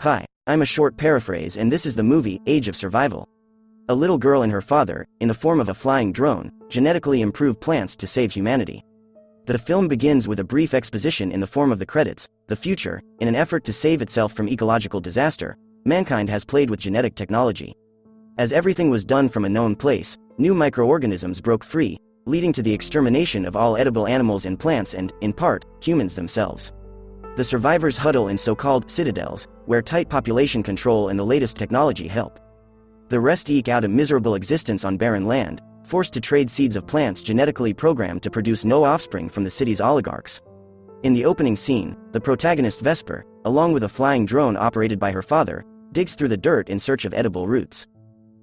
Hi, I'm a short paraphrase and this is the movie, Age of Survival. A little girl and her father, in the form of a flying drone, genetically improve plants to save humanity. The film begins with a brief exposition in the form of the credits. The future, in an effort to save itself from ecological disaster, mankind has played with genetic technology. As everything was done from a known place, new microorganisms broke free, leading to the extermination of all edible animals and plants and, in part, humans themselves. The survivors huddle in so-called citadels, where tight population control and the latest technology help. The rest eke out a miserable existence on barren land, forced to trade seeds of plants genetically programmed to produce no offspring from the city's oligarchs. In the opening scene, the protagonist Vesper, along with a flying drone operated by her father, digs through the dirt in search of edible roots.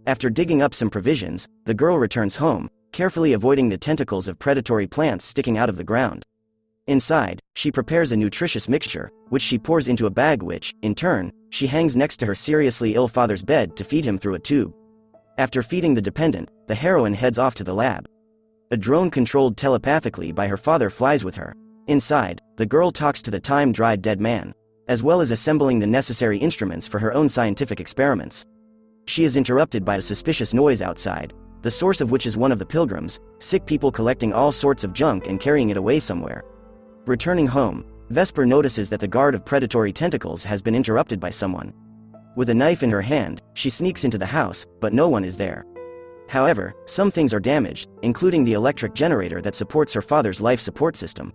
After digging up some provisions, the girl returns home, carefully avoiding the tentacles of predatory plants sticking out of the ground. Inside, she prepares a nutritious mixture, which she pours into a bag which, in turn, she hangs next to her seriously ill father's bed to feed him through a tube. After feeding the dependent, the heroine heads off to the lab. A drone controlled telepathically by her father flies with her. Inside, the girl talks to the time-dried dead man, as well as assembling the necessary instruments for her own scientific experiments. She is interrupted by a suspicious noise outside, the source of which is one of the pilgrims, sick people collecting all sorts of junk and carrying it away somewhere. Returning home, Vesper notices that the guard of predatory tentacles has been interrupted by someone. With a knife in her hand, she sneaks into the house, but no one is there. However, some things are damaged, including the electric generator that supports her father's life support system.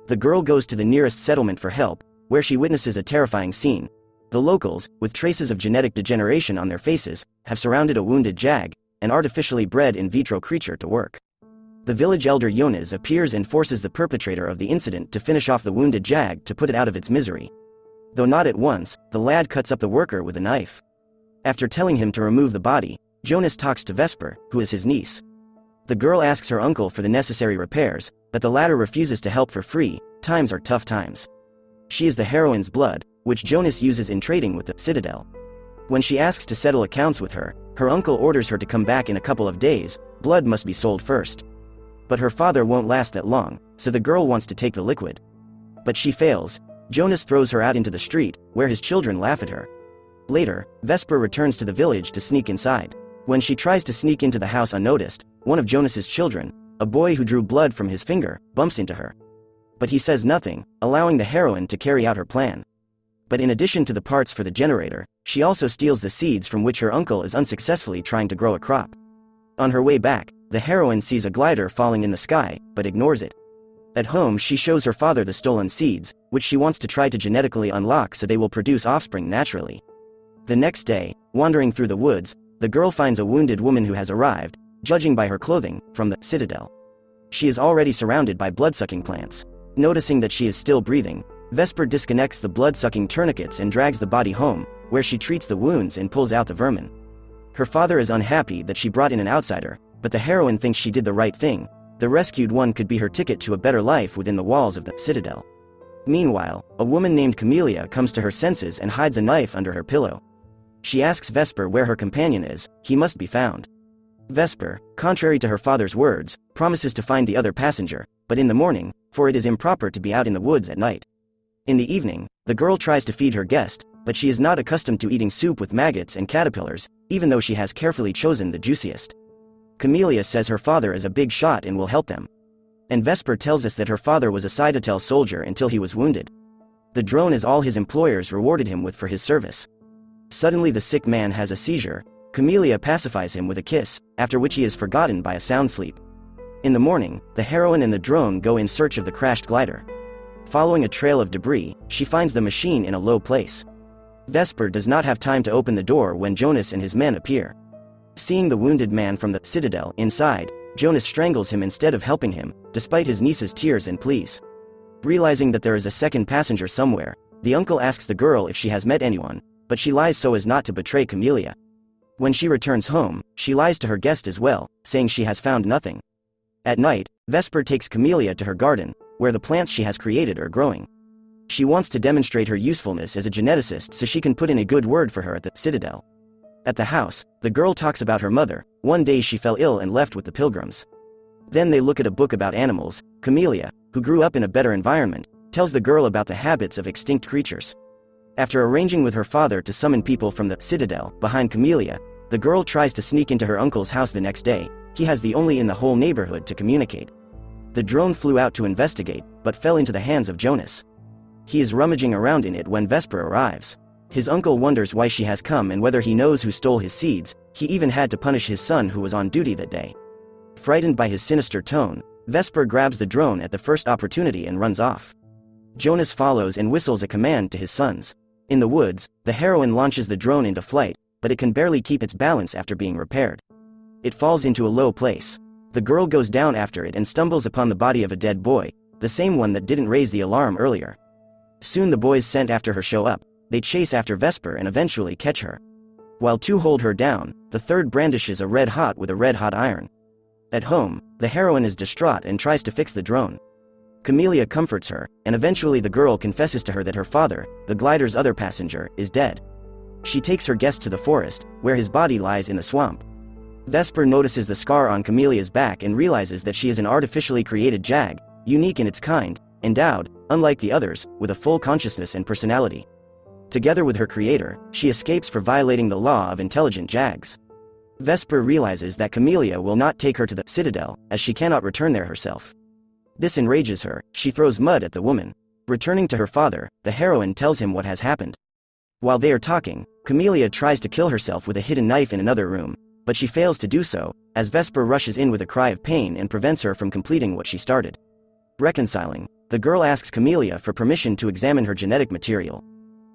The girl goes to the nearest settlement for help, where she witnesses a terrifying scene. The locals, with traces of genetic degeneration on their faces, have surrounded a wounded jag, an artificially bred in vitro creature, to work. The village elder Jonas appears and forces the perpetrator of the incident to finish off the wounded jag to put it out of its misery. Though not at once, the lad cuts up the worker with a knife. After telling him to remove the body, Jonas talks to Vesper, who is his niece. The girl asks her uncle for the necessary repairs, but the latter refuses to help for free. Times are tough times. She is the heroine's blood, which Jonas uses in trading with the Citadel. When she asks to settle accounts with her, her uncle orders her to come back in a couple of days. Blood must be sold first. But her father won't last that long, so the girl wants to take the liquid. But she fails. Jonas throws her out into the street, where his children laugh at her. Later, Vesper returns to the village to sneak inside. When she tries to sneak into the house unnoticed, one of Jonas's children, a boy who drew blood from his finger, bumps into her. But he says nothing, allowing the heroine to carry out her plan. But in addition to the parts for the generator, she also steals the seeds from which her uncle is unsuccessfully trying to grow a crop. On her way back, the heroine sees a glider falling in the sky, but ignores it. At home, she shows her father the stolen seeds, which she wants to try to genetically unlock so they will produce offspring naturally. The next day, wandering through the woods, the girl finds a wounded woman who has arrived, judging by her clothing, from the Citadel. She is already surrounded by blood-sucking plants. Noticing that she is still breathing, Vesper disconnects the blood-sucking tourniquets and drags the body home, where she treats the wounds and pulls out the vermin. Her father is unhappy that she brought in an outsider, but the heroine thinks she did the right thing. The rescued one could be her ticket to a better life within the walls of the Citadel. Meanwhile, a woman named Camellia comes to her senses and hides a knife under her pillow. She asks Vesper where her companion is. He must be found. Vesper, contrary to her father's words, promises to find the other passenger, but in the morning, for it is improper to be out in the woods at night. In the evening, the girl tries to feed her guest, but she is not accustomed to eating soup with maggots and caterpillars, even though she has carefully chosen the juiciest. Camellia says her father is a big shot and will help them. And Vesper tells us that her father was a Citadel soldier until he was wounded. The drone is all his employers rewarded him with for his service. Suddenly the sick man has a seizure. Camellia pacifies him with a kiss, after which he is forgotten by a sound sleep. In the morning, the heroine and the drone go in search of the crashed glider. Following a trail of debris, she finds the machine in a low place. Vesper does not have time to open the door when Jonas and his men appear. Seeing the wounded man from the Citadel inside, Jonas strangles him instead of helping him, despite his niece's tears and pleas. Realizing that there is a second passenger somewhere, the uncle asks the girl if she has met anyone, but she lies so as not to betray Camellia. When she returns home, she lies to her guest as well, saying she has found nothing. At night, Vesper takes Camellia to her garden, where the plants she has created are growing. She wants to demonstrate her usefulness as a geneticist so she can put in a good word for her at the Citadel. At the house, the girl talks about her mother. One day she fell ill and left with the pilgrims. Then they look at a book about animals. Camellia, who grew up in a better environment, tells the girl about the habits of extinct creatures. After arranging with her father to summon people from the Citadel behind Camellia, the girl tries to sneak into her uncle's house the next day. He has the only in the whole neighborhood to communicate. The drone flew out to investigate, but fell into the hands of Jonas. He is rummaging around in it when Vesper arrives. His uncle wonders why she has come and whether he knows who stole his seeds. He even had to punish his son who was on duty that day. Frightened by his sinister tone, Vesper grabs the drone at the first opportunity and runs off. Jonas follows and whistles a command to his sons. In the woods, the heroine launches the drone into flight, but it can barely keep its balance after being repaired. It falls into a low place. The girl goes down after it and stumbles upon the body of a dead boy, the same one that didn't raise the alarm earlier. Soon the boys sent after her show up. They chase after Vesper and eventually catch her. While two hold her down, the third brandishes a red hot with a red-hot iron. At home, the heroine is distraught and tries to fix the drone. Camellia comforts her, and eventually the girl confesses to her that her father, the glider's other passenger, is dead. She takes her guest to the forest, where his body lies in the swamp. Vesper notices the scar on Camellia's back and realizes that she is an artificially created jag, unique in its kind, endowed, unlike the others, with a full consciousness and personality. Together with her creator, she escapes for violating the law of intelligent jags. Vesper realizes that Camellia will not take her to the Citadel, as she cannot return there herself. This enrages her. She throws mud at the woman. Returning to her father, the heroine tells him what has happened. While they are talking, Camellia tries to kill herself with a hidden knife in another room, but she fails to do so, as Vesper rushes in with a cry of pain and prevents her from completing what she started. Reconciling, the girl asks Camellia for permission to examine her genetic material.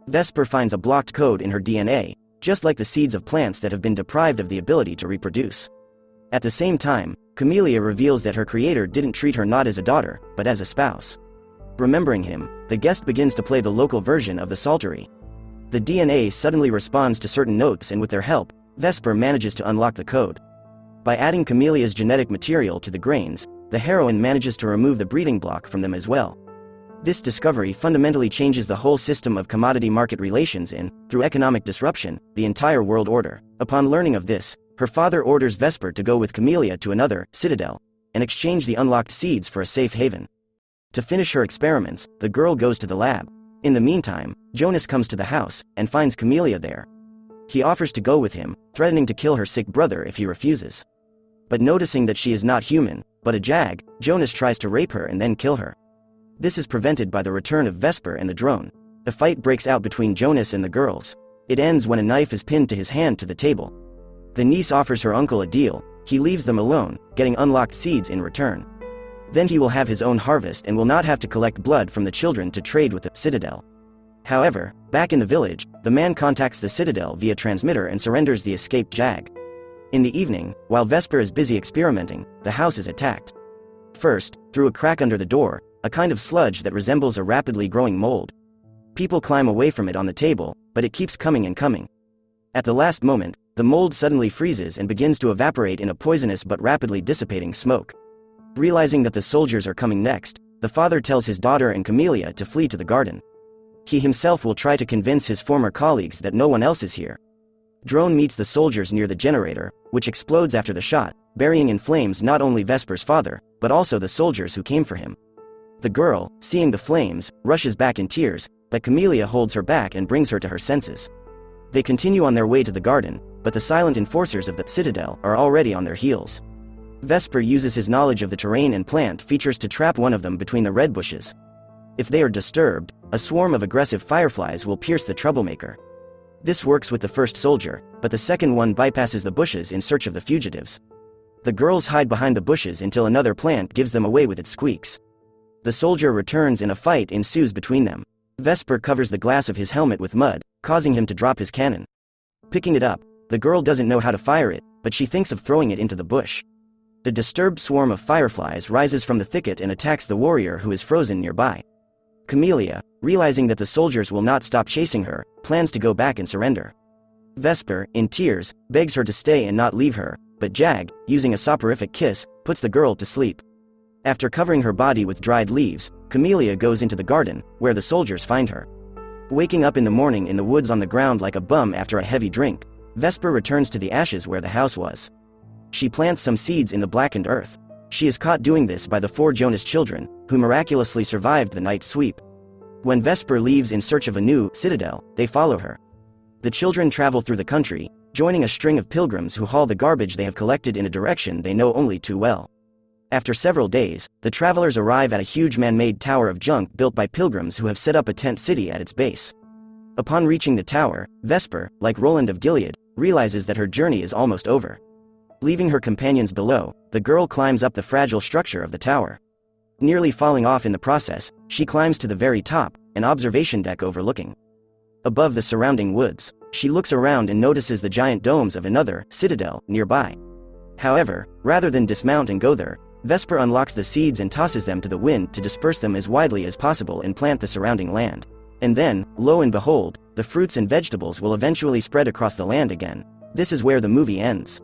Vesper finds a blocked code in her DNA, just like the seeds of plants that have been deprived of the ability to reproduce. At the same time, Camellia reveals that her creator didn't treat her not as a daughter, but as a spouse. Remembering him, the guest begins to play the local version of the psaltery. The DNA suddenly responds to certain notes, and with their help, Vesper manages to unlock the code. By adding Camellia's genetic material to the grains, the heroine manages to remove the breeding block from them as well. This discovery fundamentally changes the whole system of commodity market relations in, through economic disruption, the entire world order. Upon learning of this, her father orders Vesper to go with Camellia to another Citadel, and exchange the unlocked seeds for a safe haven. To finish her experiments, the girl goes to the lab. In the meantime, Jonas comes to the house, and finds Camellia there. He offers to go with him, threatening to kill her sick brother if he refuses. But noticing that she is not human, but a jag, Jonas tries to rape her and then kill her. This is prevented by the return of Vesper and the drone. A fight breaks out between Jonas and the girls. It ends when a knife is pinned to his hand to the table. The niece offers her uncle a deal. He leaves them alone, getting unlocked seeds in return. Then he will have his own harvest and will not have to collect blood from the children to trade with the Citadel. However, back in the village, the man contacts the Citadel via transmitter and surrenders the escaped jag. In the evening, while Vesper is busy experimenting, the house is attacked. First, through a crack under the door, a kind of sludge that resembles a rapidly growing mold. People climb away from it on the table, but it keeps coming and coming. At the last moment, the mold suddenly freezes and begins to evaporate in a poisonous but rapidly dissipating smoke. Realizing that the soldiers are coming next, the father tells his daughter and Camellia to flee to the garden. He himself will try to convince his former colleagues that no one else is here. Drone meets the soldiers near the generator, which explodes after the shot, burying in flames not only Vesper's father, but also the soldiers who came for him. The girl, seeing the flames, rushes back in tears, but Camellia holds her back and brings her to her senses. They continue on their way to the garden, but the silent enforcers of the Citadel are already on their heels. Vesper uses his knowledge of the terrain and plant features to trap one of them between the red bushes. If they are disturbed, a swarm of aggressive fireflies will pierce the troublemaker. This works with the first soldier, but the second one bypasses the bushes in search of the fugitives. The girls hide behind the bushes until another plant gives them away with its squeaks. The soldier returns and a fight ensues between them. Vesper covers the glass of his helmet with mud, causing him to drop his cannon. Picking it up, the girl doesn't know how to fire it, but she thinks of throwing it into the bush. The disturbed swarm of fireflies rises from the thicket and attacks the warrior who is frozen nearby. Camellia, realizing that the soldiers will not stop chasing her, plans to go back and surrender. Vesper, in tears, begs her to stay and not leave her, but Jag, using a soporific kiss, puts the girl to sleep. After covering her body with dried leaves, Camellia goes into the garden, where the soldiers find her. Waking up in the morning in the woods on the ground like a bum after a heavy drink, Vesper returns to the ashes where the house was. She plants some seeds in the blackened earth. She is caught doing this by the 4 Jonas children, who miraculously survived the night sweep. When Vesper leaves in search of a new Citadel, they follow her. The children travel through the country, joining a string of pilgrims who haul the garbage they have collected in a direction they know only too well. After several days, the travelers arrive at a huge man-made tower of junk built by pilgrims who have set up a tent city at its base. Upon reaching the tower, Vesper, like Roland of Gilead, realizes that her journey is almost over. Leaving her companions below, the girl climbs up the fragile structure of the tower. Nearly falling off in the process, she climbs to the very top, an observation deck overlooking. Above the surrounding woods, she looks around and notices the giant domes of another Citadel nearby. However, rather than dismount and go there, Vesper unlocks the seeds and tosses them to the wind to disperse them as widely as possible and plant the surrounding land. And then, lo and behold, the fruits and vegetables will eventually spread across the land again. This is where the movie ends.